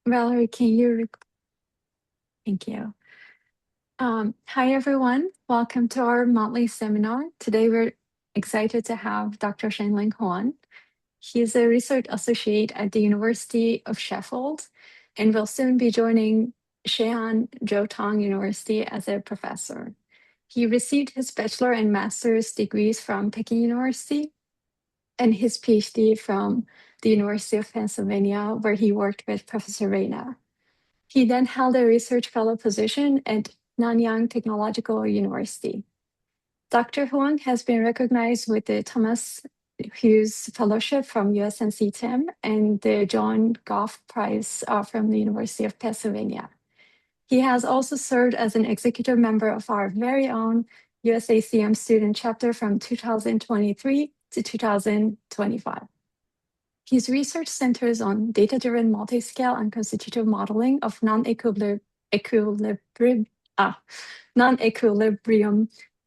Valerie, can you? Thank you. Hi, everyone. Welcome to our monthly seminar. Today, we're excited to have Dr. Shenglin Huang. He is a research associate at the University of Sheffield and will soon be joining Xi'an Jiaotong University as a professor. He received his bachelor and master's degrees from Peking University and his PhD from the University of Pennsylvania, where he worked with Professor Reina. He then held a research fellow position at Nanyang Technological University. Dr. Huang has been recognized with the Thomas Hughes Fellowship from USNCTM and the John Goff Prize from the University of Pennsylvania. He has also served as an executive member of our very own USACM student chapter from 2023 to 2025. His research centers on data-driven multi-scale and constitutive modeling of non-equilibrium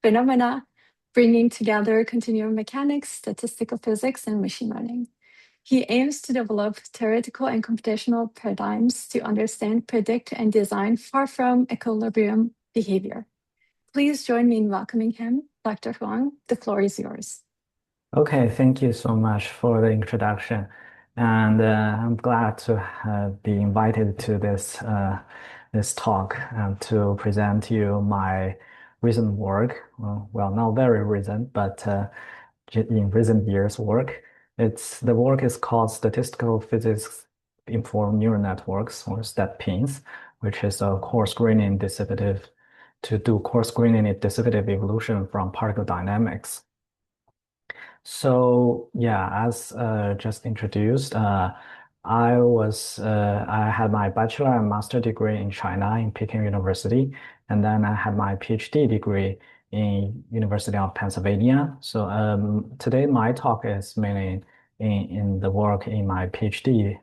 phenomena, bringing together continuum mechanics, statistical physics, and machine learning. He aims to develop theoretical and computational paradigms to understand, predict, and design far from equilibrium behavior. Please join me in welcoming him. Dr. Huang, the floor is yours. Okay, thank you so much for the introduction. And I'm glad to be invited to this talk and to present you my recent work. Well, not very recent, but in recent years' work. The work is called Statistical Physics Informed Neural Networks, or Stat-PINNs, which is a coarse graining dissipative to do coarse graining dissipative evolution from particle dynamics. So yeah, as just introduced, I had my bachelor and master degree in China in Peking University, and then I had my PhD degree in University of Pennsylvania. So today my talk is mainly in the work in my PhD,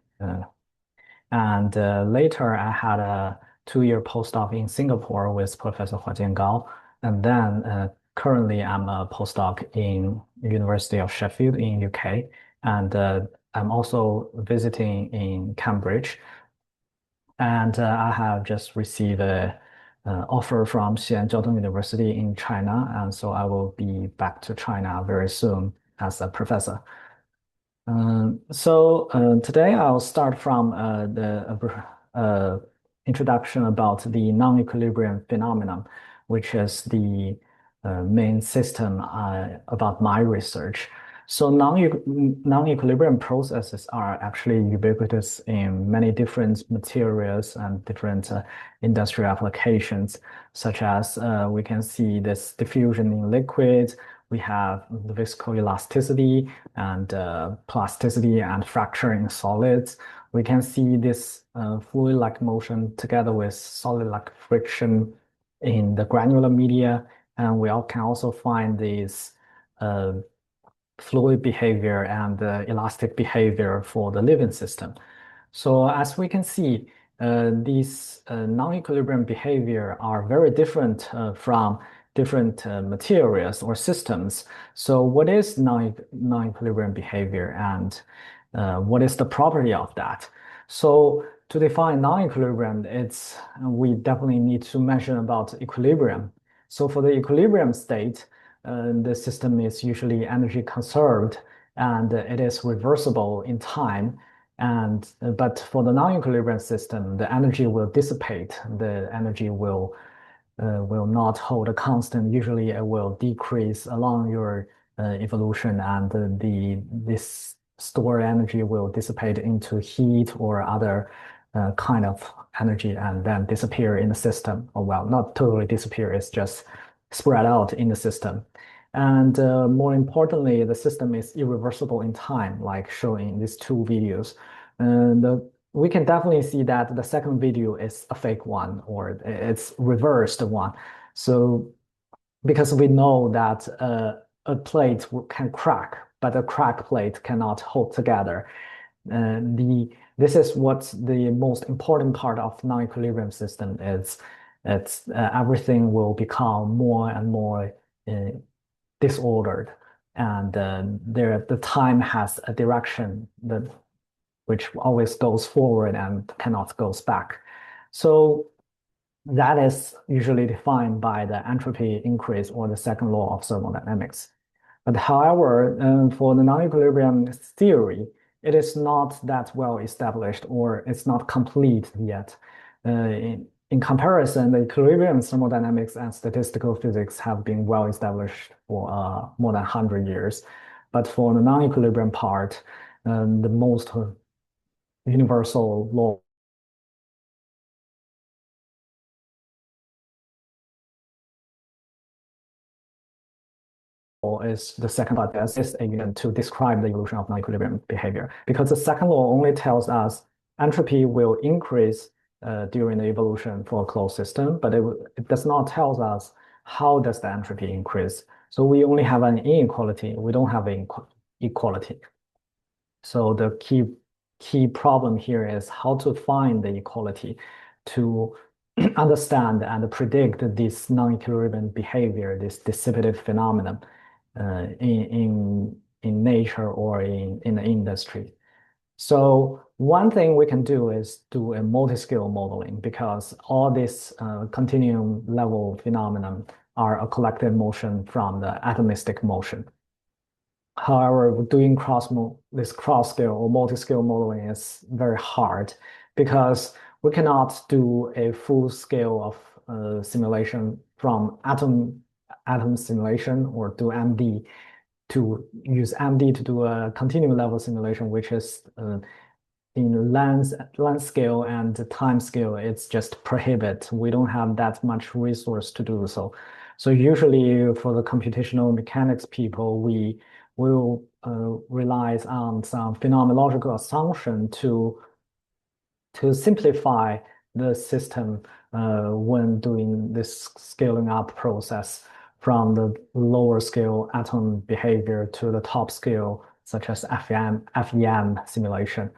and later I had a 2-year postdoc in Singapore with Professor Huang Gao, and then currently I'm a postdoc in University of Sheffield in UK, and I'm also visiting in Cambridge. And I have just received a offer from Xi'an Jiaotong University in China, and so I will be back to China very soon as a professor. Today I'll start from the introduction about the non-equilibrium phenomenon, which is the main system about my research. So non-equilibrium processes are actually ubiquitous in many different materials and different industrial applications, such as we can see this diffusion in liquids. We have the viscoelasticity and plasticity and fracture in solids. We can see this fluid-like motion together with solid-like friction in the granular media. And we can also find these fluid behavior and elastic behavior for the living system. So as we can see, these non-equilibrium behavior are very different from different materials or systems. So what is non-equilibrium behavior, and what is the property of that? So to define non-equilibrium, we definitely need to mention about equilibrium. So for the equilibrium state, the system is usually energy conserved and it is reversible in time. But for the non-equilibrium system, the energy will dissipate. The energy will not hold a constant. Usually, it will decrease along your evolution, and this stored energy will dissipate into heat or other kind of energy, and then disappear in the system. Or well, not totally disappear. It's just spread out in the system. And more importantly, the system is irreversible in time, like shown in these two videos. We can definitely see that the second video is a fake one, or it's reversed one. So because we know that a plate can crack, but a crack plate cannot hold together. This is what the most important part of non-equilibrium system is. It's everything will become more and more disordered, and the time has a direction that which always goes forward and cannot goes back. So that is usually defined by the entropy increase or the second law of thermodynamics. But however, for the non-equilibrium theory, it is not that well established or it's not complete yet. In comparison, the equilibrium thermodynamics and statistical physics have been well established for more than 100 years. But for the non-equilibrium part, the most universal law is the second law is again to describe the evolution of non-equilibrium behavior, because the second law only tells us entropy will increase during the evolution for a closed system, but it does not tell us how does the entropy increase. So we only have an inequality, we don't have an equality. So the key problem here is how to find the equality to understand and predict this non-equilibrium behavior, this dissipative phenomenon in nature or in the industry. So one thing we can do is do a multi-scale modeling, because all this continuum level phenomenon are a collective motion from the atomistic motion. However, doing this cross-scale or multi-scale modeling is very hard, because we cannot do a full scale of simulation from atom simulation or do MD to use MD to do a continuum level simulation, which is in length scale and time scale, it's just prohibit. We don't have that much resource to do so. So usually for the computational mechanics people, we will rely on some phenomenological assumption to simplify the system when doing this scaling up process from the lower scale atom behavior to the top scale, such as FEM simulation.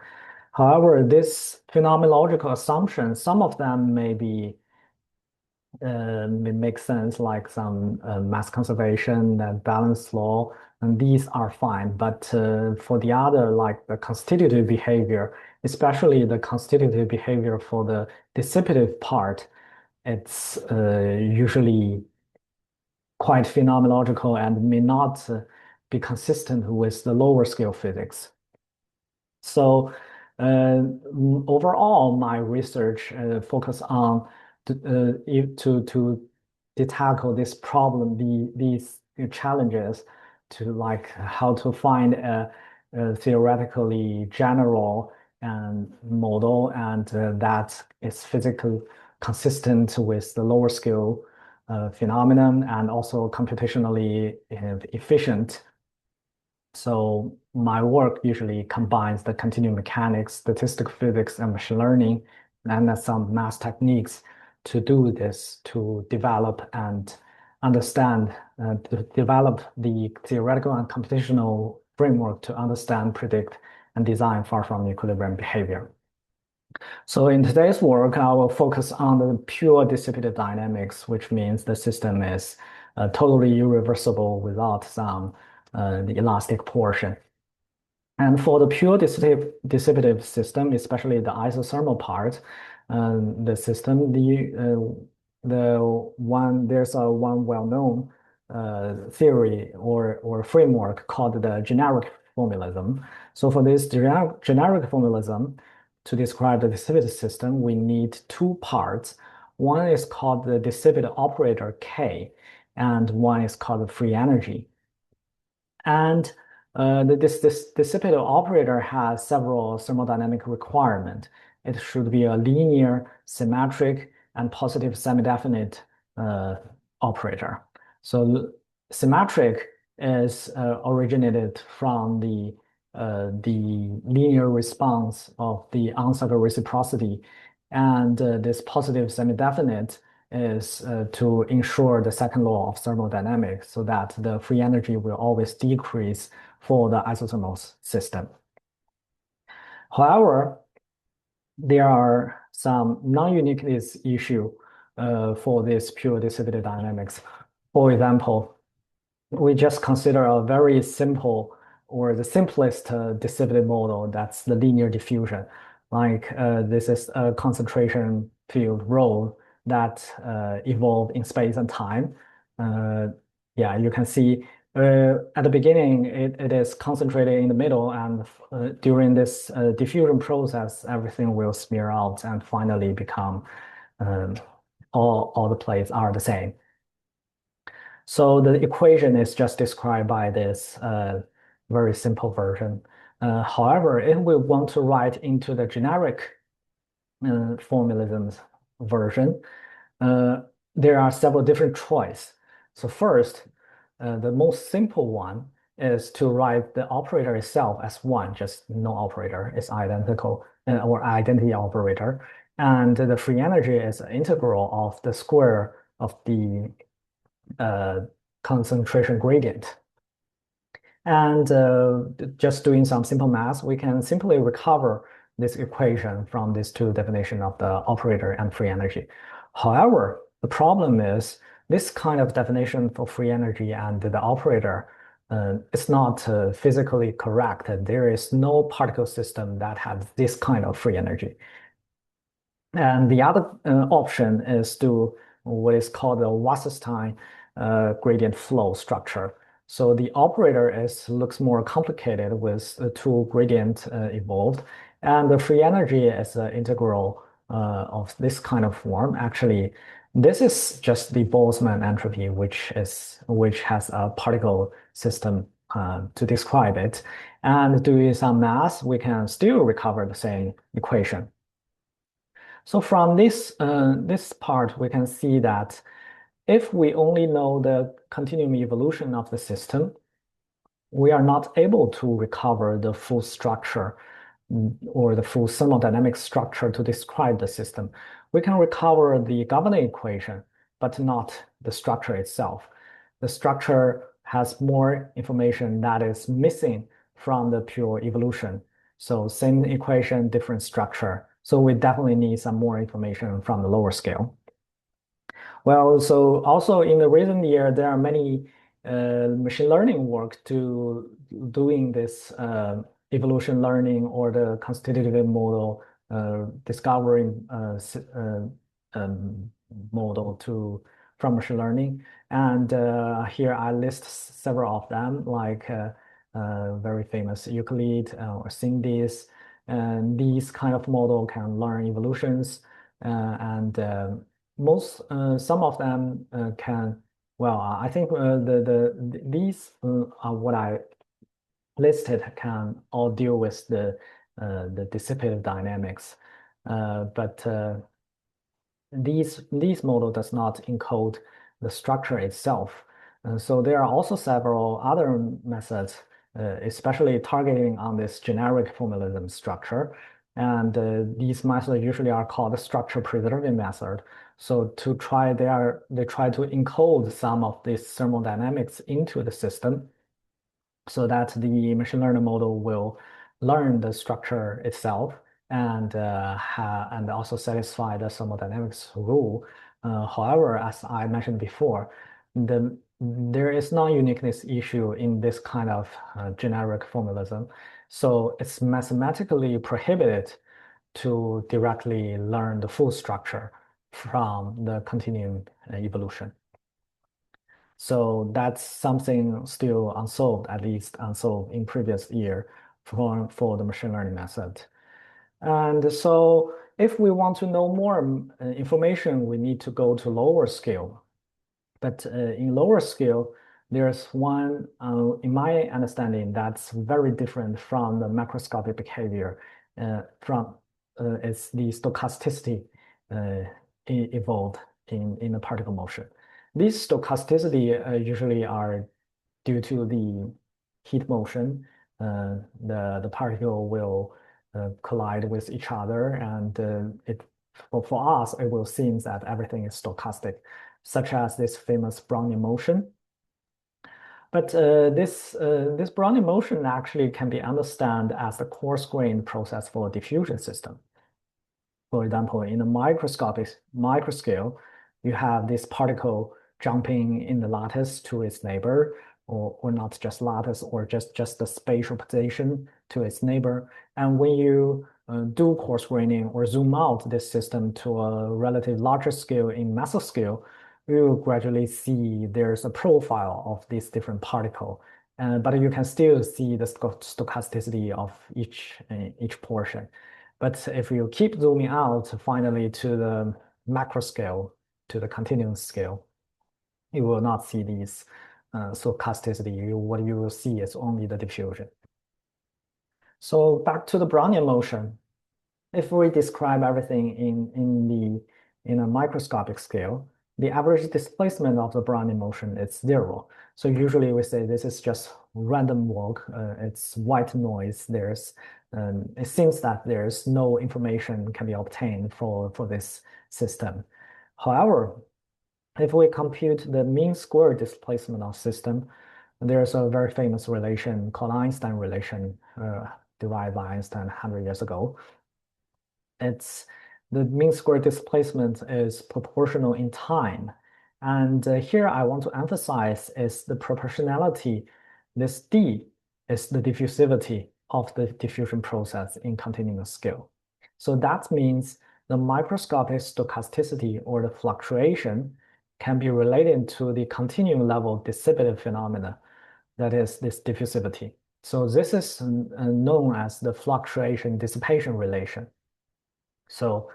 However, this phenomenological assumption, some of them may make sense, like some mass conservation and balance law, and these are fine. But for the other, like the constitutive behavior, especially the constitutive behavior for the dissipative part, it's usually quite phenomenological and may not be consistent with the lower scale physics. So overall, my research focus on to tackle this problem, these challenges, to like how to find a theoretically general and model and that is physically consistent with the lower scale phenomenon and also computationally efficient. So my work usually combines the continuum mechanics, statistical physics, and machine learning, and some math techniques to do this, to develop and understand, to develop the theoretical and computational framework to understand, predict, and design far from equilibrium behavior. So in today's work, I will focus on the pure dissipative dynamics, which means the system is totally irreversible without some the elastic portion. And for the pure dissipative system, especially the isothermal part, the system, there's one well-known theory or framework called the generic formalism. So for this generic formalism, to describe the dissipative system, we need two parts. One is called the dissipative operator K, and one is called the free energy. And this dissipative operator has several thermodynamic requirements. It should be a linear, symmetric, and positive semi-definite operator. So symmetric is originated from the linear response of the on-cycle reciprocity, and this positive semi-definite is to ensure the second law of thermodynamics, so that the free energy will always decrease for the isothermal system. However, there are some non-uniqueness issue for this pure dissipative dynamics. For example, we just consider a very simple or the simplest dissipative model, that's the linear diffusion. Like this is a concentration field rho that evolved in space and time. Uh, yeah, you can see at the beginning it is concentrated in the middle, and during this diffusion process, everything will smear out and finally become um, all the plates are the same. So the equation is just described by this very simple version. However, if we want to write into the generic formalisms version, uh, there are several different choices. So first, the most simple one is to write the operator itself as one, just no operator is identical or identity operator. And the free energy is an integral of the square of the uh, concentration gradient. And just doing some simple math, we can simply recover this equation from these two definitions of the operator and free energy. However, the problem is this kind of definition for free energy and the operator is not physically correct. There is no particle system that has this kind of free energy. And the other option is to what is called the Wasserstein gradient flow structure. So the operator looks more complicated with the two gradients evolved, and the free energy is an integral of this kind of form. Actually, this is just the Boltzmann entropy, which has a particle system to describe it. And doing some math, we can still recover the same equation. So from this part, we can see that if we only know the continuum evolution of the system, we are not able to recover the full structure or the full thermodynamic structure to describe the system. We can recover the governing equation, but not the structure itself. The structure has more information that is missing from the pure evolution. So same equation, different structure. So we definitely need some more information from the lower scale. Well, so also in the recent year, there are many machine learning work to doing this evolution learning or the constitutive model discovering model from machine learning. And here I list several of them, like very famous Euclid or SIMDIS. And these kind of model can learn evolutions and some of them can, well, I think these are what I listed can all deal with the dissipative dynamics, but these model does not encode the structure itself. So there are also several other methods, especially targeting on this generic formalism structure. And these methods usually are called the structure preserving method. So they try to encode some of this thermodynamics into the system so that the machine learning model will learn the structure itself and also satisfy the thermodynamics rule. However, as I mentioned before, there is non-uniqueness issue in this kind of generic formalism. So it's mathematically prohibited to directly learn the full structure from the continuum evolution. So that's something still unsolved, at least unsolved in previous year for the machine learning method. And so if we want to know more information, we need to go to lower scale. But in lower scale, there's one, in my understanding, that's very different from the macroscopic behavior. It's the stochasticity evolved in the particle motion. These stochasticity usually are due to the heat motion. The particle will collide with each other, and for us, it will seem that everything is stochastic, such as this famous Brownian motion. But this Brownian motion actually can be understood as the coarse-grained process for a diffusion system. For example, in the microscale, you have this particle jumping in the lattice to its neighbor. or not just lattice or just the spatial position to its neighbor. And when you do coarse graining or zoom out this system to a relative larger scale in mesoscale, you will gradually see there's a profile of these different particles. But you can still see the stochasticity of each portion. But if you keep zooming out finally to the macro scale, to the continuum scale, you will not see these stochasticity. What you will see is only the diffusion. So back to the Brownian motion. If we describe everything in a microscopic scale, the average displacement of the Brownian motion is zero. So usually we say this is just random walk. It's white noise. It seems that there's no information can be obtained for this system. However, if we compute the mean square displacement of system, there's a very famous relation called Einstein relation, derived by Einstein 100 years ago. It's the mean square displacement is proportional in time. And here I want to emphasize is the proportionality. This D is the diffusivity of the diffusion process in continuous scale. So that means the microscopic stochasticity or the fluctuation can be related to the continuum level dissipative phenomena, that is this diffusivity. So this is known as the fluctuation dissipation relation. So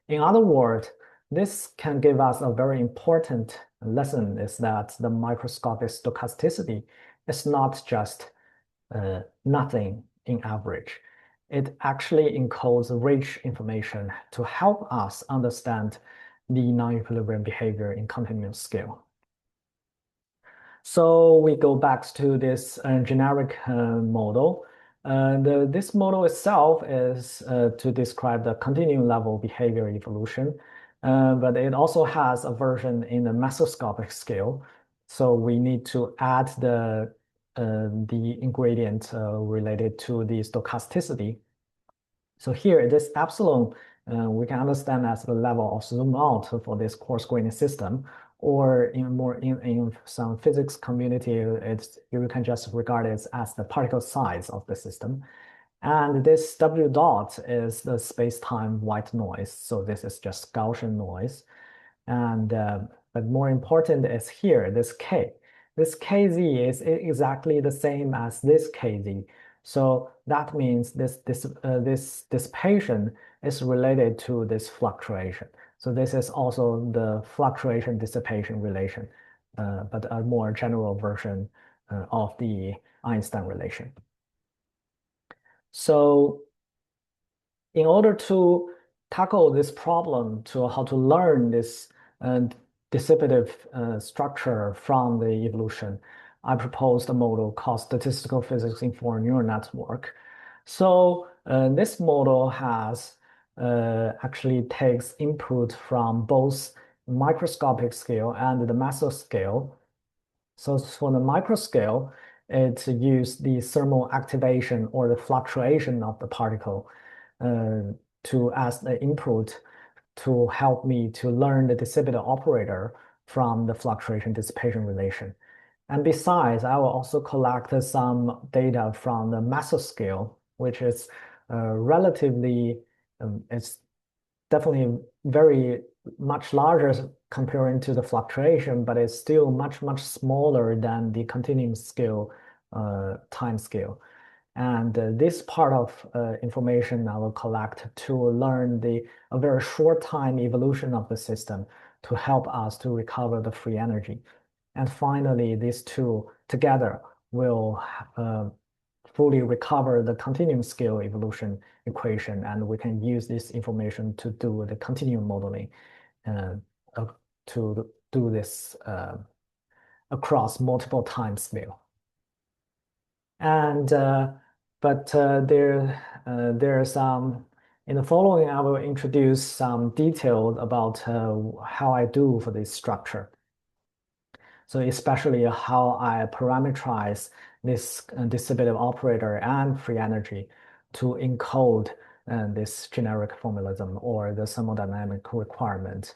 in other words, this can give us a very important lesson is that the microscopic stochasticity is not just nothing in average. It actually encodes rich information to help us understand the non-equilibrium behavior in continuous scale. So we go back to this generic model. This model itself is to describe the continuum level behavior evolution, but it also has a version in the mesoscopic scale. So we need to add the ingredient related to the stochasticity. So here, this epsilon, we can understand as the level of zoom out for this coarse graining system, or in some physics community, you can just regard it as the particle size of the system. And this W dot is the space-time white noise. So this is just Gaussian noise. And but more important is here, this K. This KZ is exactly the same as this KZ. So that means this dissipation is related to this fluctuation. So this is also the fluctuation dissipation relation, but a more general version of the Einstein relation. So in order to tackle this problem, to how to learn this dissipative structure from the evolution, I proposed a model called statistical physics informed neural network. So this model has actually takes input from both microscopic scale and the mesoscale. So for the microscale, it used the thermal activation or the fluctuation of the particle to as the input to help me to learn the dissipative operator from the fluctuation dissipation relation. And besides, I will also collect some data from the mesoscale, which is relatively, it's definitely very much larger comparing to the fluctuation, but it's still much smaller than the continuum scale time scale. And this part of information I will collect to learn a very short time evolution of the system to help us to recover the free energy. And finally, these two together will fully recover the continuum scale evolution equation, and we can use this information to do the continuum modeling to do this across multiple time scale. And there are some in the following. I will introduce some details about how I do for this structure. So especially how I parameterize this dissipative operator and free energy to encode this generic formalism or the thermodynamic requirement.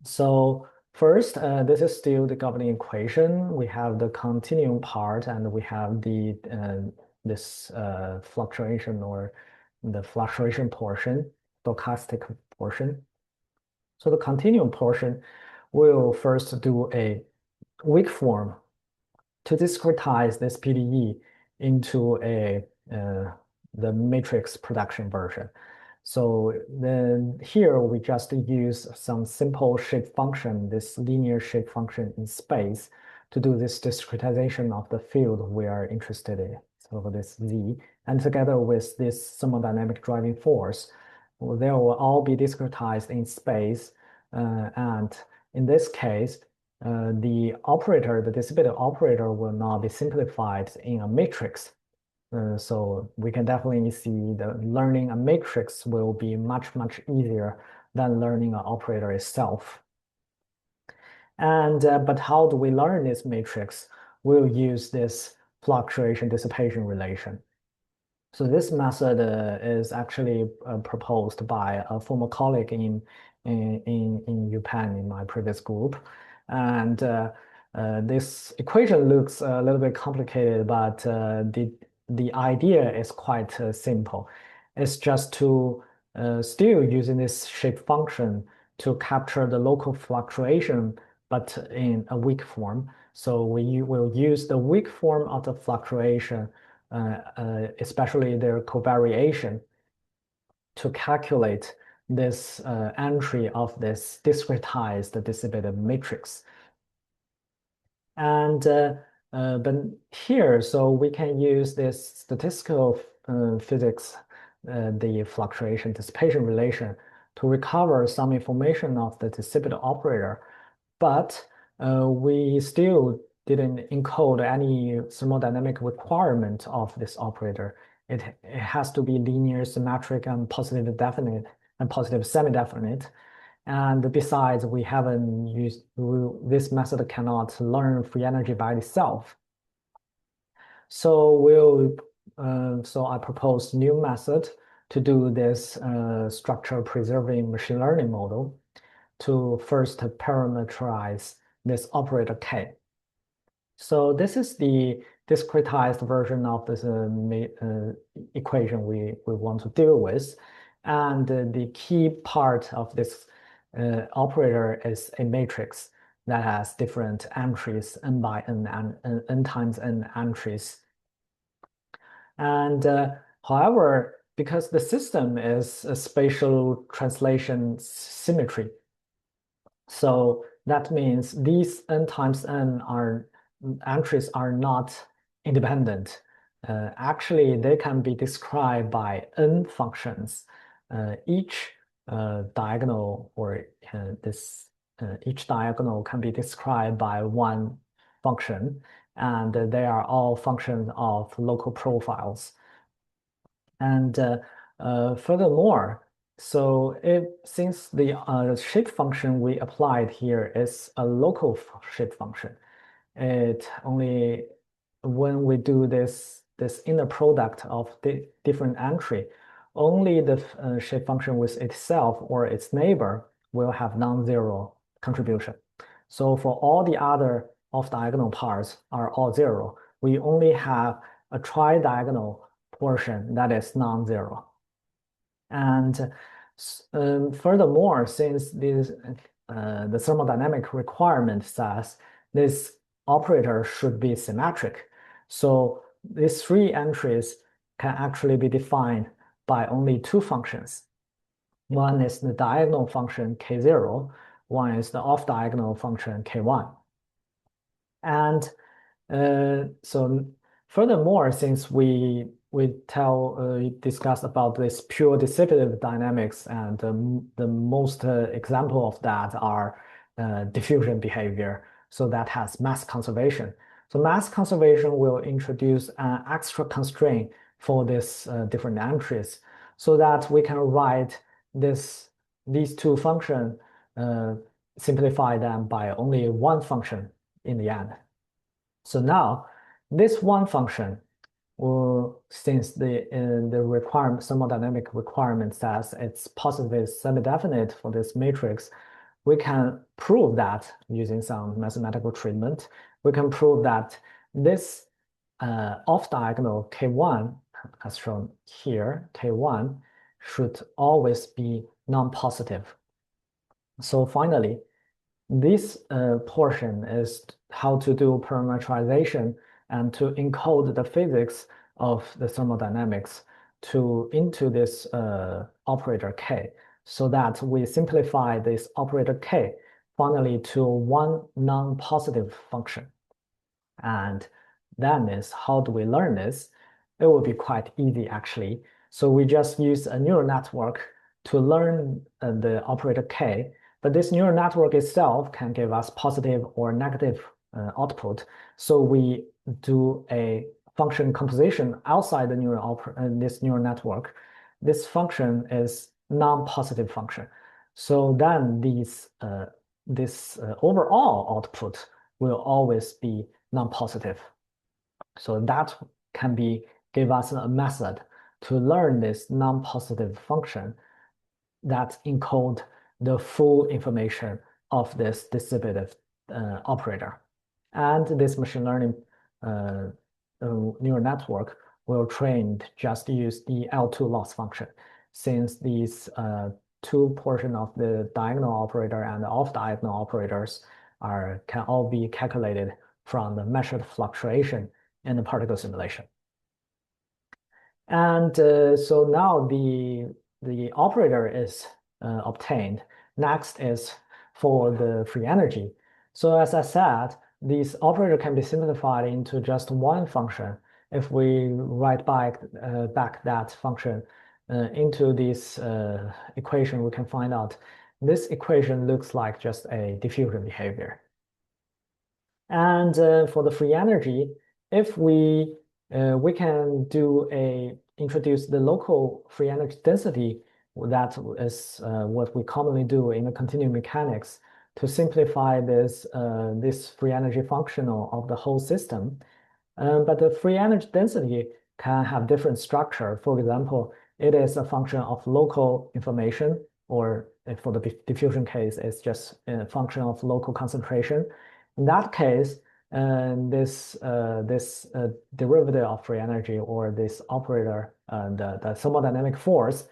So First, this is still the governing equation. We have the continuum part, and we have the this fluctuation or the fluctuation portion, stochastic portion. So the continuum portion will first do a weak form to discretize this PDE into the matrix production version. So then here we just use some simple shape function, this linear shape function in space to do this discretization of the field we are interested in. So this Z, and together with this thermodynamic driving force, they will all be discretized in space. And in this case, the operator, the dissipative operator, will now be simplified in a matrix. So we can definitely see that learning a matrix will be much, much easier than learning an operator itself. And but how do we learn this matrix? We'll use this fluctuation dissipation relation. So this method is actually proposed by a former colleague in UPenn in my previous group. And this equation looks a little bit complicated, but the idea is quite simple. It's just to still using this shape function to capture the local fluctuation, but in a weak form. So we will use the weak form of the fluctuation, especially their covariation, to calculate this entry of this discretized dissipative matrix. And but here, so we can use this statistical physics, the fluctuation dissipation relation, to recover some information of the dissipative operator. But we still didn't encode any thermodynamic requirement of this operator. It has to be linear, symmetric, and positive definite and positive semi-definite. And besides, we haven't used this method cannot learn free energy by itself. So so I propose new method to do this structure preserving machine learning model to first parameterize this operator K. So this is the discretized version of this equation we want to deal with. And the key part of this operator is a matrix that has different entries, n by n and n times n entries. And however, because the system is a spatial translation symmetry, so that means these n times n entries are not independent. Actually, they can be described by n functions. Each diagonal or each diagonal can be described by one function, and they are all functions of local profiles. And furthermore, so since the shape function we applied here is a local shape function, it only when we do this inner product of the different entry, only the shape function with itself or its neighbor will have non-zero contribution. So for all the other off-diagonal parts are all zero. We only have a tri-diagonal portion that is non-zero. And furthermore, since the thermodynamic requirement says this operator should be symmetric, so these three entries can actually be defined by only two functions. One is the diagonal function k0, one is the off-diagonal function k1. And so furthermore, since we discussed about this pure dissipative dynamics, and the most example of that are diffusion behavior. So that has mass conservation. So mass conservation will introduce an extra constraint for this different entries, so that we can write these two functions, simplify them by only one function in the end. So now this one function, since the thermodynamic requirement says it's positive semi-definite for this matrix, we can prove that using some mathematical treatment, we can prove that this off-diagonal K1, as shown here, K1 should always be non-positive. So finally, this portion is how to do parametrization and to encode the physics of the thermodynamics into this operator K, so that we simplify this operator K finally to one non-positive function. And then is how do we learn this? It will be quite easy actually. So we just use a neural network to learn the operator K, but this neural network itself can give us positive or negative output. So we do a function composition outside the this neural network. This function is non-positive function. So then this overall output will always be non-positive. So that can give us a method to learn this non-positive function that encode the full information of this dissipative operator. And this machine learning neural network will train just use the L2 loss function, since these two portion of the diagonal operator and the off-diagonal operators can all be calculated from the measured fluctuation in the particle simulation. And so now the operator is obtained. Next is for the free energy. So as I said, this operator can be simplified into just one function. If we write back that function into this equation, we can find out this equation looks like just a diffusion behavior. And for the free energy, if we can introduce the local free energy density, that is what we commonly do in the continuum mechanics to simplify this free energy functional of the whole system. But the free energy density can have different structure. For example, it is a function of local information, or for the diffusion case, it's just a function of local concentration. In that case, this derivative of free energy, or this operator, the thermodynamic force,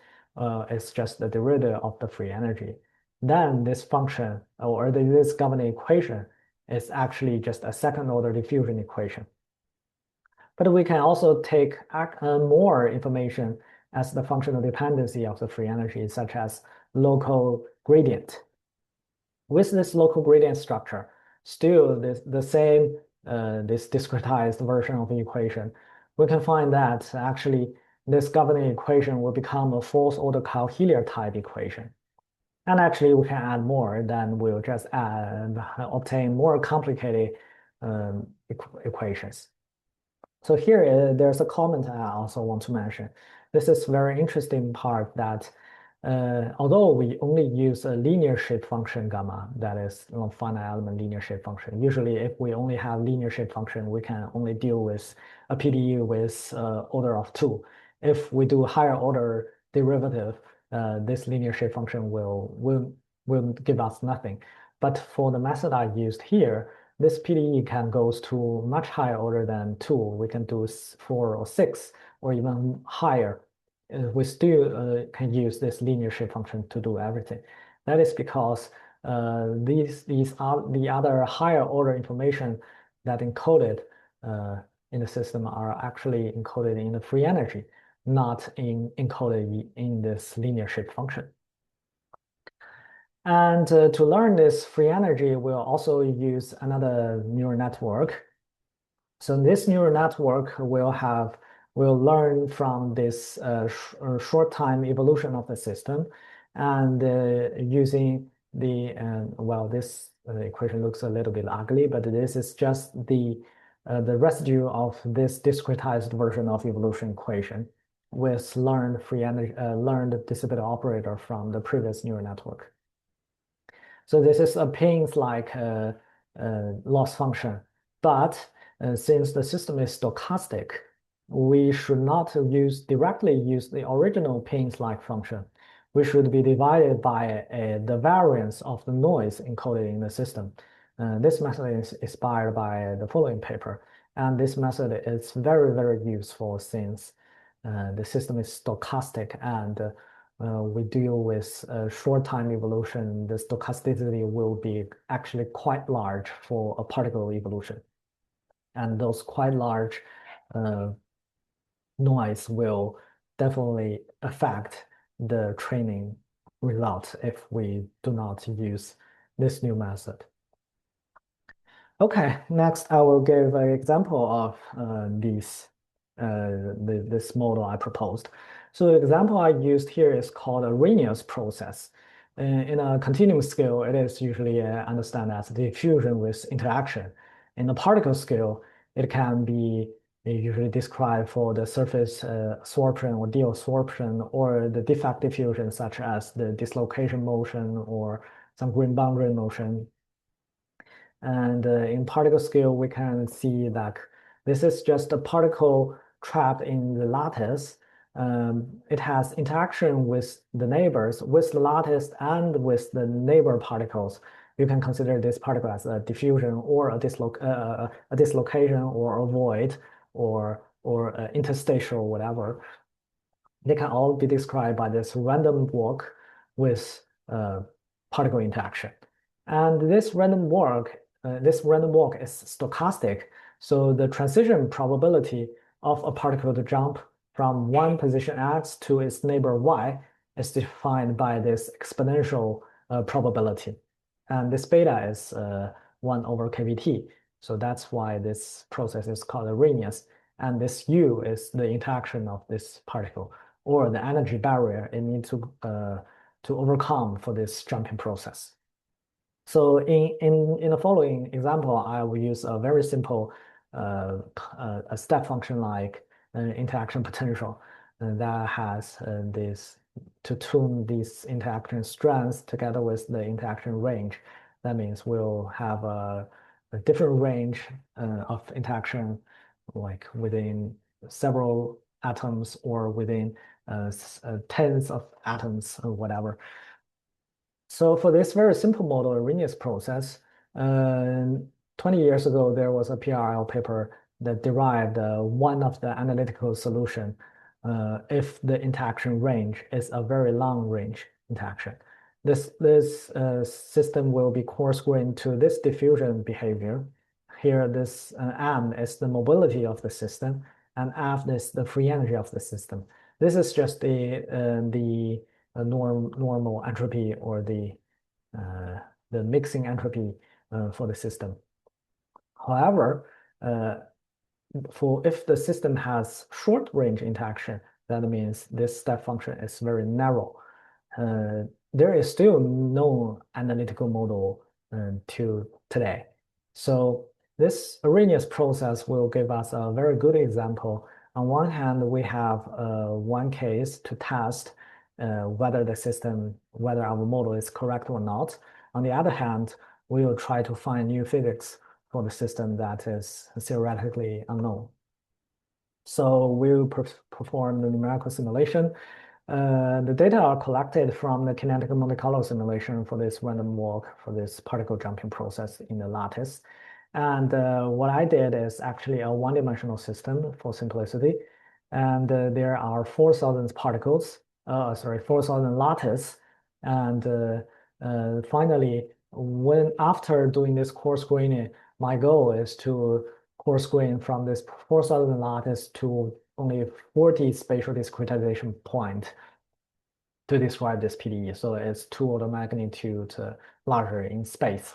is just the derivative of the free energy. Then this function, or this governing equation, is actually just a second-order diffusion equation. But we can also take more information as the functional dependency of the free energy, such as local gradient. With this local gradient structure, still the same this discretized version of the equation, we can find that actually this governing equation will become a fourth order Cauchy-Hilliard type equation. And actually we can add more, then we'll just obtain more complicated equations. So here there's a comment I also want to mention. This is very interesting part that although we only use a linear shape function gamma, that is finite element linear shape function. Usually if we only have linear shape function, we can only deal with a PDE with order of 2. If we do higher order derivative, this linear shape function will give us nothing. But for the method I used here, this PDE can goes to much higher order than 2. We can do 4 or 6 or even higher. We still can use this linear shape function to do everything. That is because these are the other higher order information that encoded in the system are actually encoded in the free energy, not encoded in this linear shape function. And to learn this free energy, we'll also use another neural network. So this neural network will learn from this short time evolution of the system, and using the this equation looks a little bit ugly, but this is just the residue of this discretized version of evolution equation with learned free energy, learned dissipative operator from the previous neural network. So this is a Pins-like loss function, but since the system is stochastic, we should not directly use the original Pins-like function. we should be divided by the variance of the noise encoded in the system. This method is inspired by the following paper. And this method is very, very useful since the system is stochastic and we deal with short time evolution. The stochasticity will be actually quite large for a particle evolution. And those quite large noise will definitely affect the training results if we do not use this new method. Okay, next I will give an example of this model I proposed. So the example I used here is called a Arrhenius process. In a continuum scale, it is usually understood as diffusion with interaction. In the particle scale, it can be usually described for the surface absorption or deabsorption or the defect diffusion, such as the dislocation motion or some green boundary motion. And in particle scale, we can see that this is just a particle trapped in the lattice. It has interaction with the neighbors, with the lattice, and with the neighbor particles. You can consider this particle as a diffusion or a dislocation or a void or interstitial, whatever. They can all be described by this random walk with particle interaction. And this random walk is stochastic. So the transition probability of a particle to jump from one position X to its neighbor Y is defined by this exponential probability. And this beta is 1 over kVt. So that's why this process is called Arrhenius. And this U is the interaction of this particle or the energy barrier it needs to overcome for this jumping process. So in the following example, I will use a very simple a step function like interaction potential that has this to tune these interaction strengths together with the interaction range. That means we'll have a different range of interaction, like within several atoms or within tens of atoms or whatever. So for this very simple model, Arrhenius process, 20 years ago, there was a PRL paper that derived one of the analytical solution if the interaction range is a very long range interaction. This system will be coarse-grained to this diffusion behavior. Here, this M is the mobility of the system, and F is the free energy of the system. This is just the normal entropy or the mixing entropy for the system. However, if the system has short range interaction, that means this step function is very narrow. There is still no analytical model to today. So this Arrhenius process will give us a very good example. On one hand, we have one case to test whether our model is correct or not. On the other hand, we will try to find new physics for the system that is theoretically unknown. So we'll perform the numerical simulation. The data are collected from the kinetic Monte Carlo simulation for this random walk for this particle jumping process in the lattice. And what I did is actually a one-dimensional system for simplicity. And there are 4,000 particles, 4,000 lattice. And finally, after doing this coarse graining, my goal is to coarse grain from this 4,000 lattice to only 40 spatial discretization point to describe this PDE. So it's 2 order magnitude larger in space.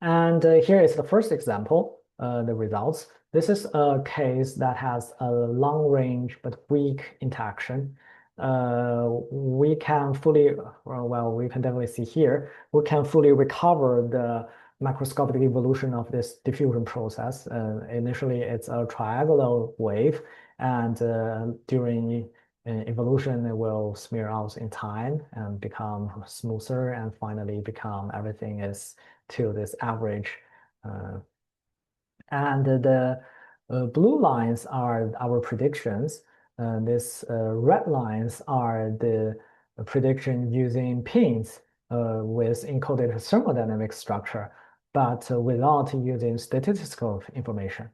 And here is the first example, the results. This is a case that has a long range but weak interaction. We can fully, well, we can definitely see here, we can fully recover the macroscopic evolution of this diffusion process. Initially, it's a triangular wave, and during evolution, it will smear out in time and become smoother, and finally become everything is to this average. And the blue lines are our predictions. These red lines are the prediction using pins with encoded thermodynamic structure, but without using statistical information.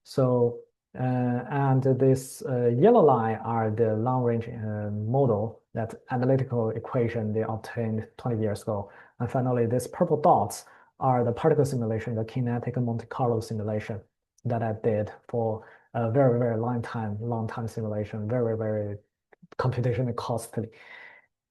So, and this yellow line are the long-range model, that analytical equation they obtained 20 years ago. And finally, these purple dots are the particle simulation, the kinetic Monte Carlo simulation that I did for a very, very long time simulation, very, very computationally costly.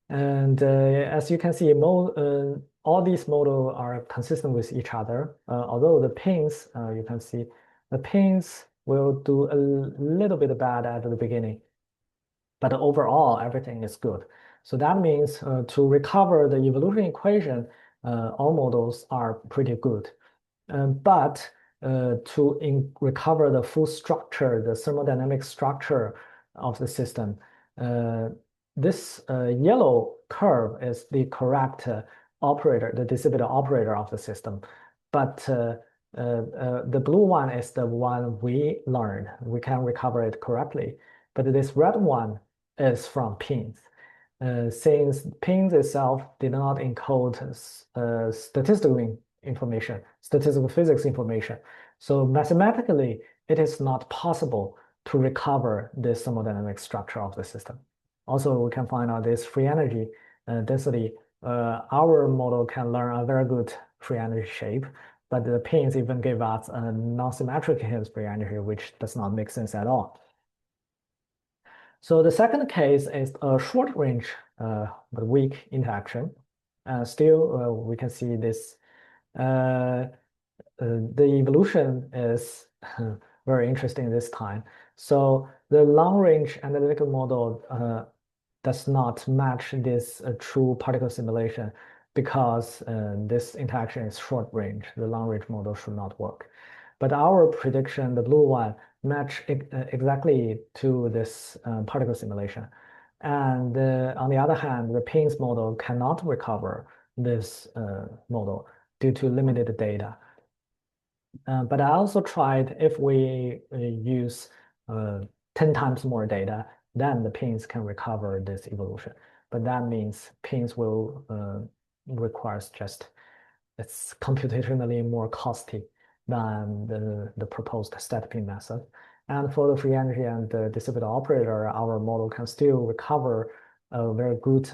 And as you can see, all these models are consistent with each other. Although the pins, you can see, the pins will do a little bit bad at the beginning, but overall everything is good. So that means to recover the evolution equation, all models are pretty good. But to recover the full structure, the thermodynamic structure of the system, uh, this yellow curve is the correct operator, the dissipative operator of the system. But the blue one is the one we learned. We can recover it correctly. But this red one is from pins. Since pins itself did not encode statistical information, statistical physics information. So mathematically, it is not possible to recover this thermodynamic structure of the system. Also, we can find out this free energy density. Our model can learn a very good free energy shape, but the pins even give us a non-symmetric Higgs free energy, which does not make sense at all. So the second case is a short range but weak interaction. Still, we can see this the evolution is very interesting this time. So the long-range analytical model does not match this true particle simulation because this interaction is short range. The long-range model should not work. But our prediction, the blue one, match exactly to this particle simulation. And on the other hand, the Payne's model cannot recover this model due to limited data. But I also tried if we use 10 times more data, then the pins can recover this evolution. But that means pins will requires just, it's computationally more costly than the proposed Stat-PINN method. And for the free energy and the distributed operator, our model can still recover a very good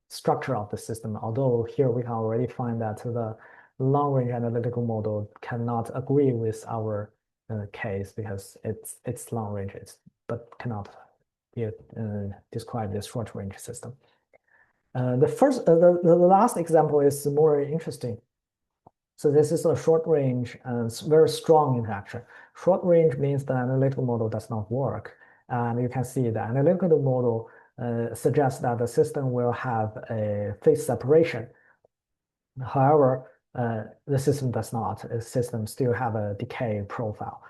structure of the system. Although here we can already find that the long-range analytical model cannot agree with our case because it's long range, but cannot describe this short-range system. The last example is more interesting. So this is a short range and very strong interaction. Short range means the analytical model does not work. And you can see the analytical model suggests that the system will have a phase separation. However, the system does not. The system still have a decay profile.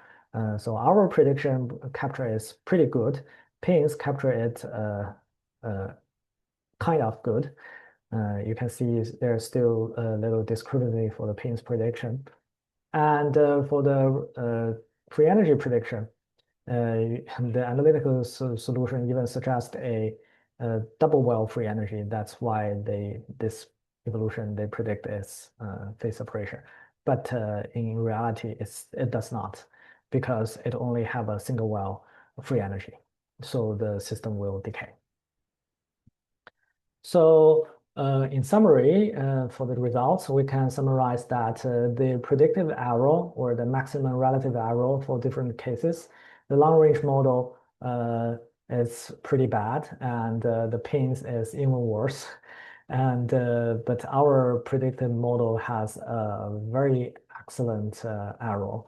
So our prediction capture is pretty good. Pins capture it kind of good. You can see there's still a little discrepancy for the pins prediction. And for the free energy prediction, the analytical solution even suggests a double well free energy. That's why this evolution they predict is phase separation. But in reality, it does not because it only have a single well free energy. So the system will decay. So in summary, for the results, we can summarize that the predictive error or the maximum relative error for different cases, the long-range model is pretty bad, and the pins is even worse. And but our predictive model has a very excellent error,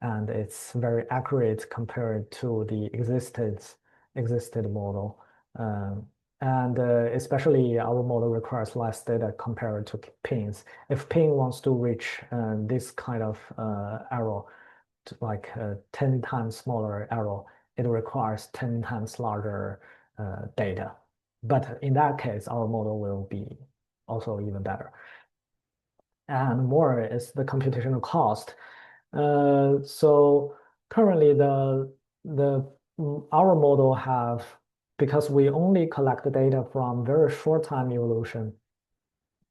and it's very accurate compared to the existed model. And especially our model requires less data compared to pins. If pin wants to reach this kind of error, like 10 times smaller error, it requires 10 times larger data. But in that case, our model will be also even better. And more is the computational cost. So currently the our model have, because we only collect the data from very short time evolution,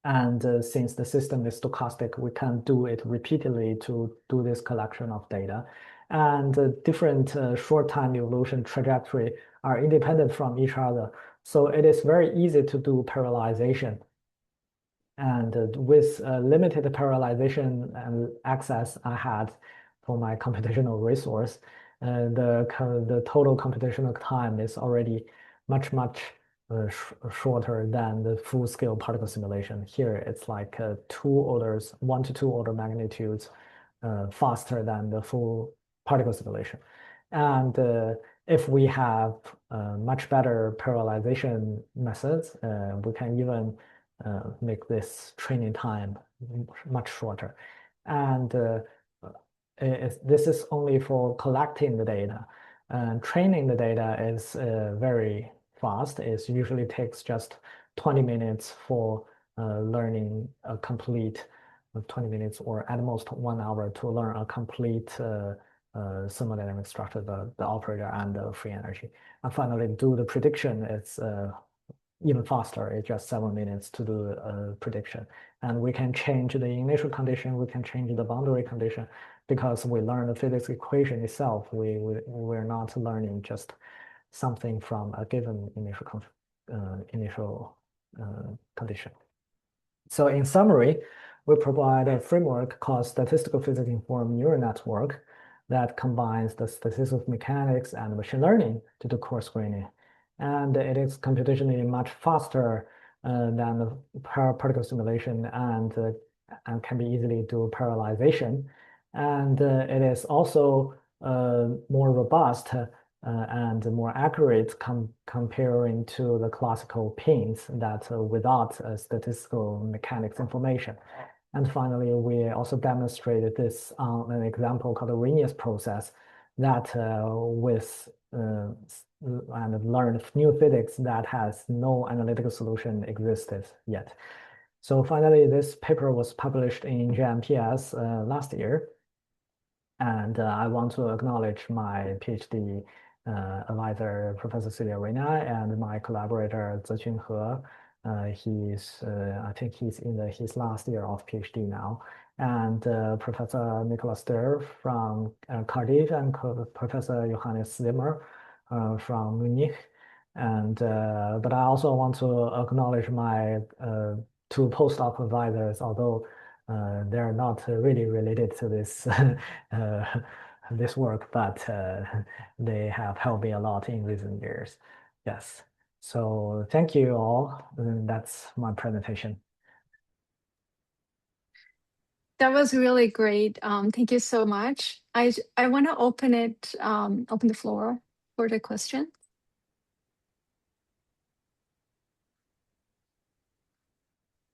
and since the system is stochastic, we can do it repeatedly to do this collection of data. And different short time evolution trajectory are independent from each other. So it is very easy to do parallelization. And with limited parallelization and access I had for my computational resource, the total computational time is already much shorter than the full-scale particle simulation. Here, it's like two orders, 1 to 2 order magnitudes faster than the full particle simulation. And if we have much better parallelization methods, we can even make this training time much shorter. And this is only for collecting the data. And training the data is very fast. It usually takes just 20 minutes for learning a complete 20 minutes or at most 1 hour to learn a complete thermodynamic structure, the operator and the free energy. And finally, do the prediction. It's even faster. It's just 7 minutes to do a prediction. And we can change the initial condition, we can change the boundary condition because we learn the physics equation itself. We're not learning just something from a given initial condition. So in summary, we provide a framework called statistical physics informed neural network that combines the statistical mechanics and machine learning to do coarse graining. And it is computationally much faster than the particle simulation and can be easily do parallelization. And it is also more robust and more accurate comparing to the classical pins that without statistical mechanics information. And finally, we also demonstrated this on an example called the Arrhenius process that with and learned new physics that has no analytical solution existed yet. So finally, this paper was published in JMPS last year. And I want to acknowledge my PhD advisor, Professor Celia Reina, and my collaborator, Zexun He. I think he's in his last year of PhD now. And Professor Nicolas Ster from Cardiff and Professor Johannes Zimmer from Munich. And but I also want to acknowledge my two postdoc advisors, although they're not really related to this this work, but they have helped me a lot in recent years. Yes. So thank you all. And that's my presentation. That was really great. Thank you so much. I want to open the floor for the question.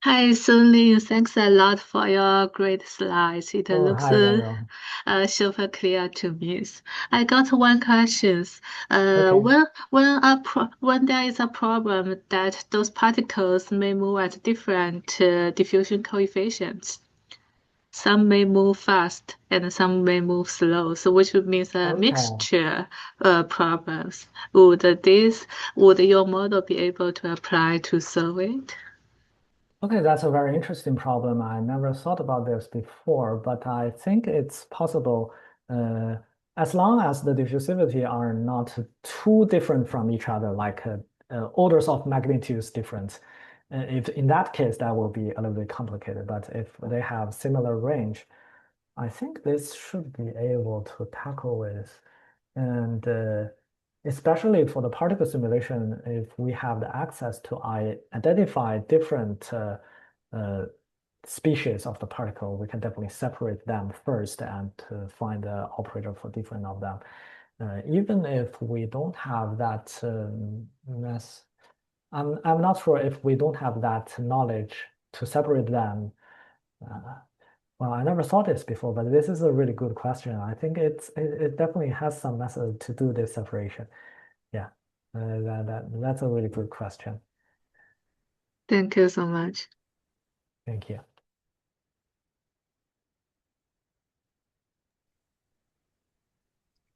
Hi, Sunny. Thanks a lot for your great slides. It Oh, looks hi, Daniel. super clear to me. I got one question. Okay. When there is a problem that those particles may move at different diffusion coefficients, some may move fast and some may move slow. So which means a Okay. mixture problems. Would your model be able to apply to solve it? Okay, that's a very interesting problem. I never thought about this before, but I think it's possible uh, as long as the diffusivity are not too different from each other, like orders of magnitudes different. If in that case, that will be a little bit complicated. But if they have similar range, I think this should be able to tackle with. And especially for the particle simulation, if we have the access to identify different uh, species of the particle, we can definitely separate them first and find the operator for different of them. Even if we don't have that I'm not sure if we don't have that knowledge to separate them. Uh, well, I never thought this before, but this is a really good question. I think it definitely has some method to do this separation. Yeah, that's a really good question. Thank you so much. Thank you.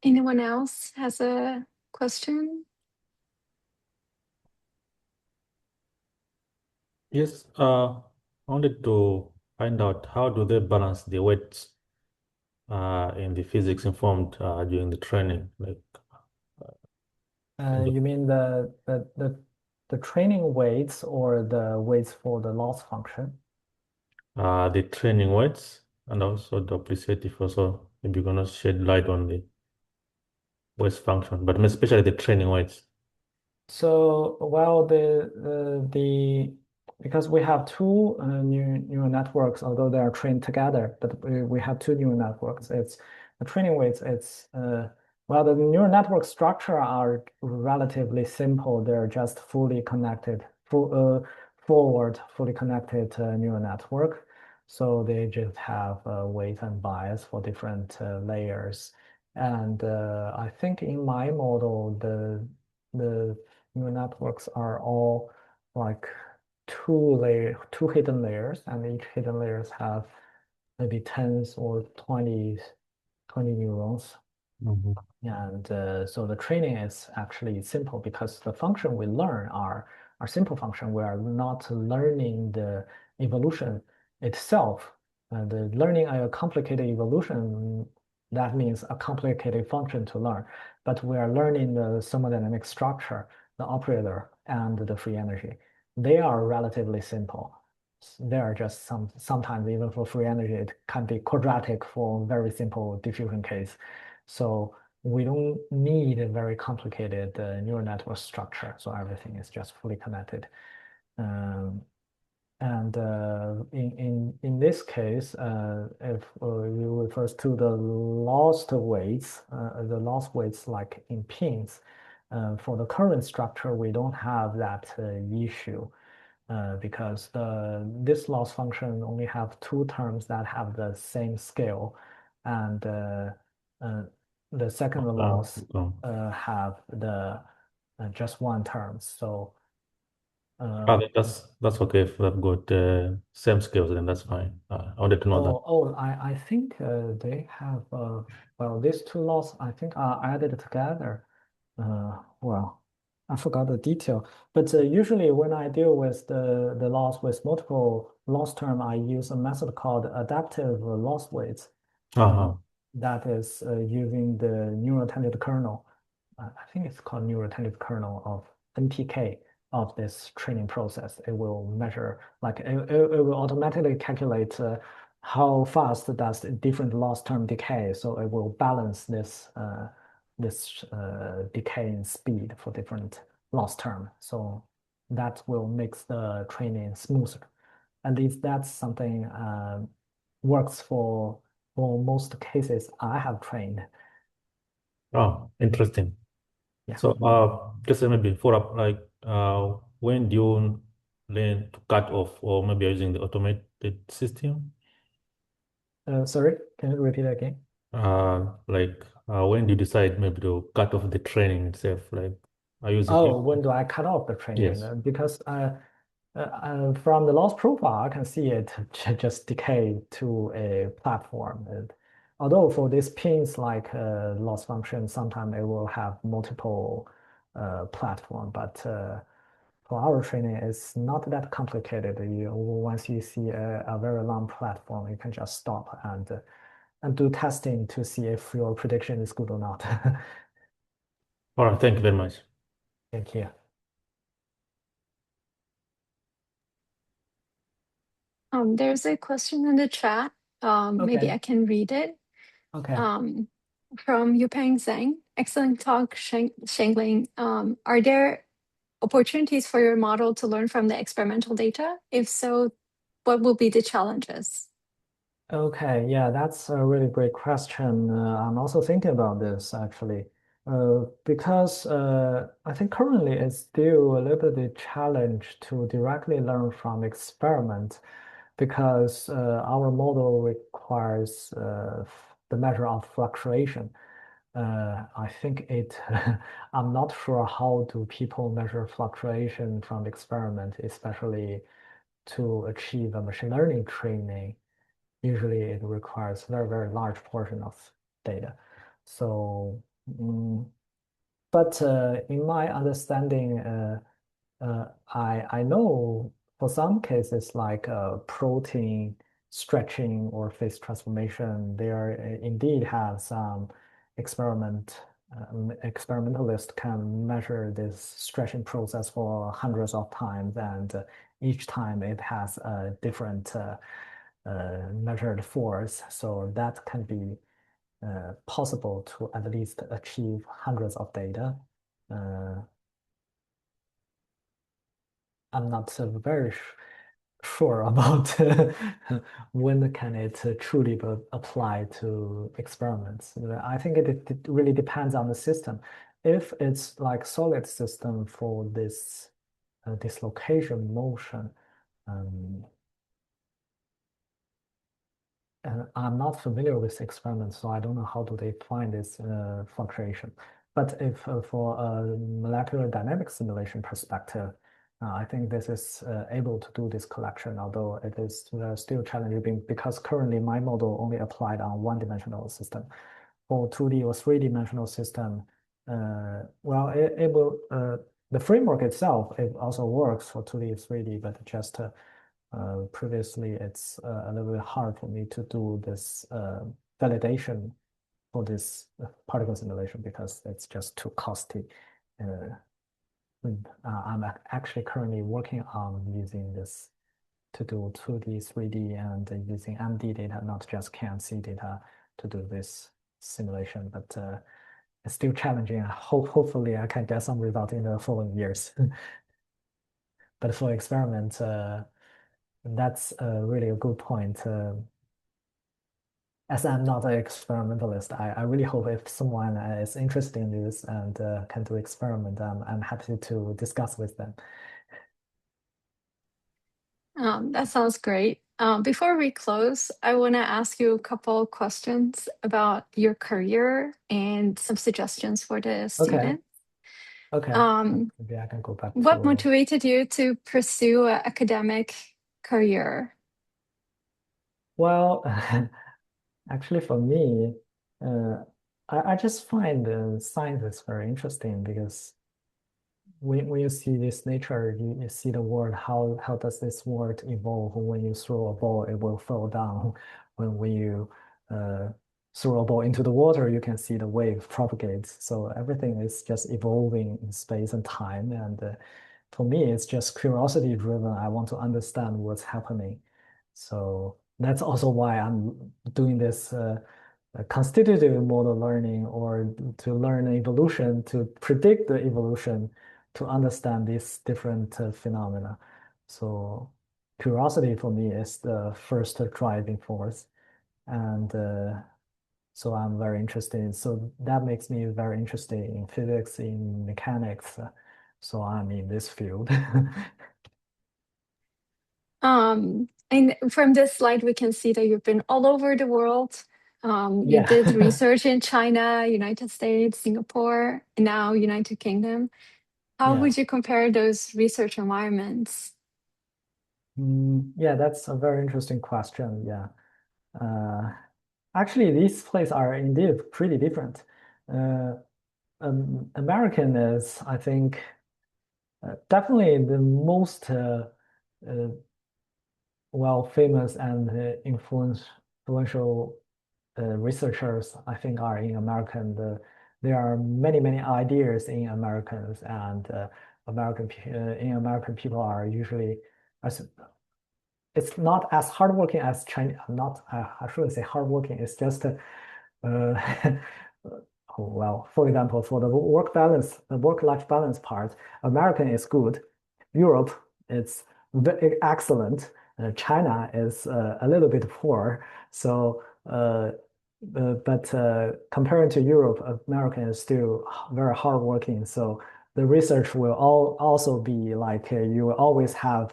Anyone else has a question? Yes, I wanted to find out how do they balance the weights in the physics informed during the training, like You mean the training weights or the weights for the loss function? the training weights and also the appreciative also. Maybe you're gonna shed light on the weights function, but especially the training weights. So, well, because we have two neural networks, although they are trained together, but we have two neural networks. It's the training weights. It's well, the neural network structure are relatively simple. They're just fully connected, forward, fully connected neural network. So they just have weight and bias for different layers. And I think in my model, the neural networks are all like two hidden layers, and each hidden layers have maybe tens or 20 neurons. Mhm. And so the training is actually simple because the function we learn are simple function. We are not learning the evolution itself. The learning a complicated evolution, that means a complicated function to learn. But we are learning the thermodynamic structure, the operator, and the free energy. They are relatively simple. There are just sometimes even for free energy, it can be quadratic for very simple diffusion case. So we don't need a very complicated neural network structure. So everything is just fully connected. Um, and in this case, if you refers to the lost weights like in pins, for the current structure, we don't have that issue because this loss function only have two terms that have the same scale, and uh, the second loss Oh. have the just one term. So That's okay if they've got same skills, then that's fine. I wanted to know that. I think they have well, these two laws I think are added together. Well, I forgot the detail, but usually when I deal with the loss with multiple loss term, I use a method called adaptive loss weights. Uh-huh. That is using the neural tangent kernel. I think it's called neural tangent kernel of NTK of this training process. It will measure, like it will automatically calculate how fast does different loss term decay. So it will balance this decaying speed for different loss term. So that will make the training smoother. At least that's something works for most cases I have trained. Oh, interesting. Yeah. So, just maybe follow up, like, when do you learn to cut off, or maybe you're using the automated system? Sorry, can you repeat again? Like, when do you decide maybe to cut off the training itself? Like, are you Oh, using? when do I cut off the training? Yes. Because from the loss profile, I can see it just decay to a platform. Although for these pins like loss function, sometimes it will have multiple platform, but for our training, it's not that complicated. Once you see a very long platform, you can just stop and do testing to see if your prediction is good or not. All right. Thank you very much. Thank you. There's a question in the chat. Maybe Okay. I can read it. Okay. From Yupeng Zhang. Excellent talk, Shenglin. Are there opportunities for your model to learn from the experimental data? If so, what will be the challenges? Okay, yeah, that's a really great question. I'm also thinking about this actually, because I think currently it's still a little bit challenge to directly learn from experiment because our model requires the measure of fluctuation. I think I'm not sure how do people measure fluctuation from the experiment, especially to achieve a machine learning training. Usually it requires very, very large portion of data. So But in my understanding, I know for some cases like protein stretching or phase transformation, there indeed have some experiment. Experimentalists can measure this stretching process for hundreds of times, and each time it has a different measured force. So that can be possible to at least achieve hundreds of data. I'm not very sure about when can it truly be applied to experiments. I think it really depends on the system. If it's like solid system for this dislocation motion, um, and I'm not familiar with experiments, so I don't know how do they find this fluctuation. But if for a molecular dynamic simulation perspective, I think this is able to do this collection, although it is still challenging because currently my model only applied on one-dimensional system. For 2D or three-dimensional system, well, it will, the framework itself, it also works for 2D, 3D, but just previously, it's a little bit hard for me to do this validation for this particle simulation because it's just too costly. I'm actually currently working on using this to do 2D, 3D, and using MD data, not just KMC data, to do this simulation. But it's still challenging. Hopefully, I can get some result in the following years. But for experiment, that's really a good point. As I'm not an experimentalist, I really hope if someone is interested in this and can do experiment, I'm happy to discuss with them. That sounds great. Before we close, I want to ask you a couple questions about your career and some suggestions for the students. Okay. Maybe I can go back What to. motivated you to pursue an academic career? Well, actually, for me, I just find science is very interesting because when you see this nature, you see the world, how does this world evolve? When you throw a ball, it will fall down. When you throw a ball into the water, you can see the wave propagate. So everything is just evolving in space and time. And for me, it's just curiosity driven. I want to understand what's happening. So that's also why I'm doing this constitutive model learning or to learn evolution, to predict the evolution, to understand these different phenomena. So curiosity for me is the first driving force. And so I'm very interested. So that makes me very interested in physics, in mechanics. So I'm in this field. And from this slide, we can see that you've been all over the world. You Yeah. did research in China, United States, Singapore, and now United Kingdom. How Yeah. would you compare those research environments? Yeah, that's a very interesting question. Yeah. Actually, these places are indeed pretty different. Uh, American is, I think, definitely the most uh, well famous and influential researchers, I think, are in American. There are many ideas in Americans, and in American people are usually as it's not as hardworking as Chinese. Not I shouldn't say hardworking. It's just well, for example, for the work balance, the work-life balance part, American is good. Europe is excellent. China is a little bit poor. So, but comparing to Europe, American is still very hardworking. So the research will also be like you will always have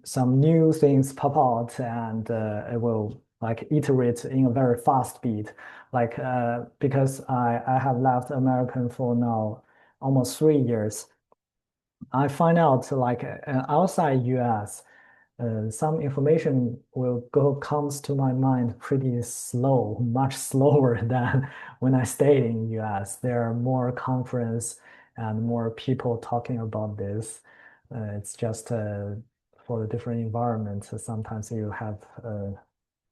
some new things pop out, and it will like iterate in a very fast speed. Like because I have left American for now almost 3 years. I find out like outside US, some information comes to my mind pretty slow, much slower than when I stayed in US. There are more conference and more people talking about this. It's just for the different environments. Sometimes you have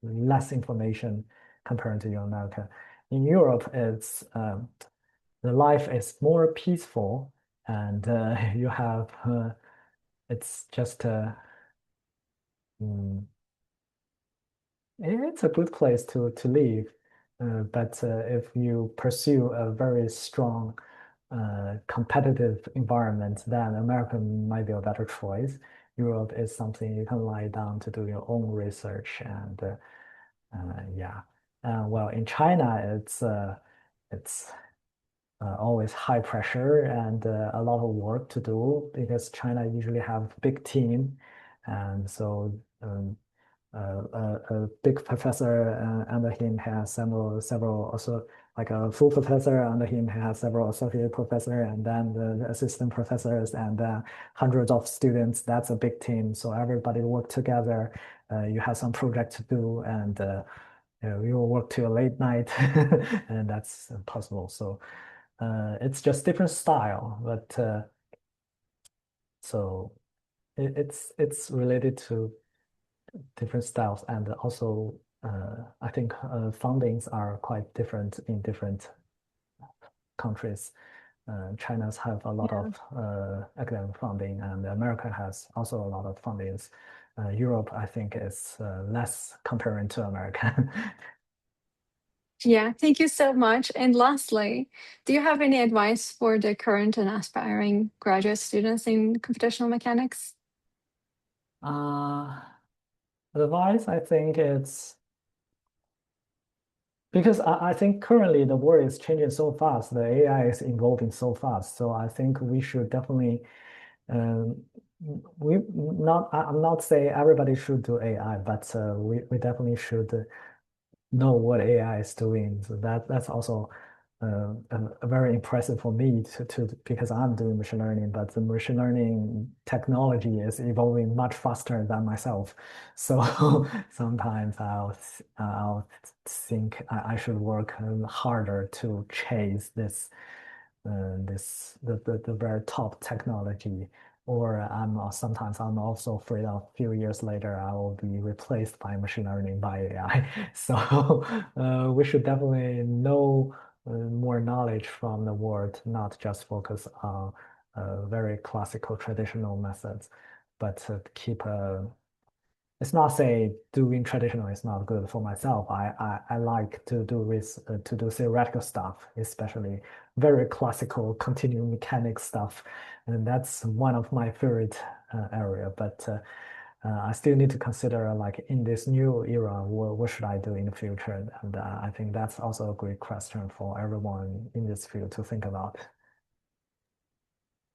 less information compared to America. In Europe, it's the life is more peaceful, and you have it's just it's a good place to live. But if you pursue a very strong competitive environment, then America might be a better choice. Europe is something you can lie down to do your own research, and yeah. Well, in China, it's always high pressure and a lot of work to do because China usually have big team, and so a big professor under him has several also like a full professor under him has several associate professor and then the assistant professors and hundreds of students. That's a big team. So everybody work together. You have some project to do and we will work till late night and that's possible. So it's just different style, but so it's related to different styles, and also I think fundings are quite different in different countries. China's have a lot of academic funding, and America has also a lot of fundings. Europe, I think, is less comparing to America. Yeah, thank you so much. And lastly, do you have any advice for the current and aspiring graduate students in computational mechanics? Advice, I think it's because I think currently the world is changing so fast, the AI is evolving so fast. So I think we should definitely um, I'm not saying everybody should do AI, but we definitely should know what AI is doing. So that's also very impressive for me to because I'm doing machine learning, but the machine learning technology is evolving much faster than myself. So sometimes I'll think I should work harder to chase the very top technology. Or sometimes I'm also afraid of a few years later I will be replaced by machine learning by AI. So we should definitely know more knowledge from the world, not just focus on very classical traditional methods, but keep it's not say doing traditional is not good for myself. I like to do theoretical stuff, especially very classical continuum mechanics stuff, and that's one of my favorite area. But I still need to consider like in this new era, what should I do in the future? And I think that's also a great question for everyone in this field to think about.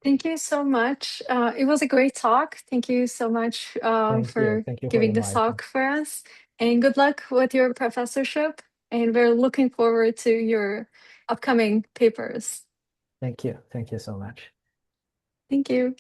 Thank you so much. It was a great talk. Thank you so much for Thank you for giving this inviting. talk for us. And good luck with your professorship. And we're looking forward to your upcoming papers. Thank you so much. Thank you.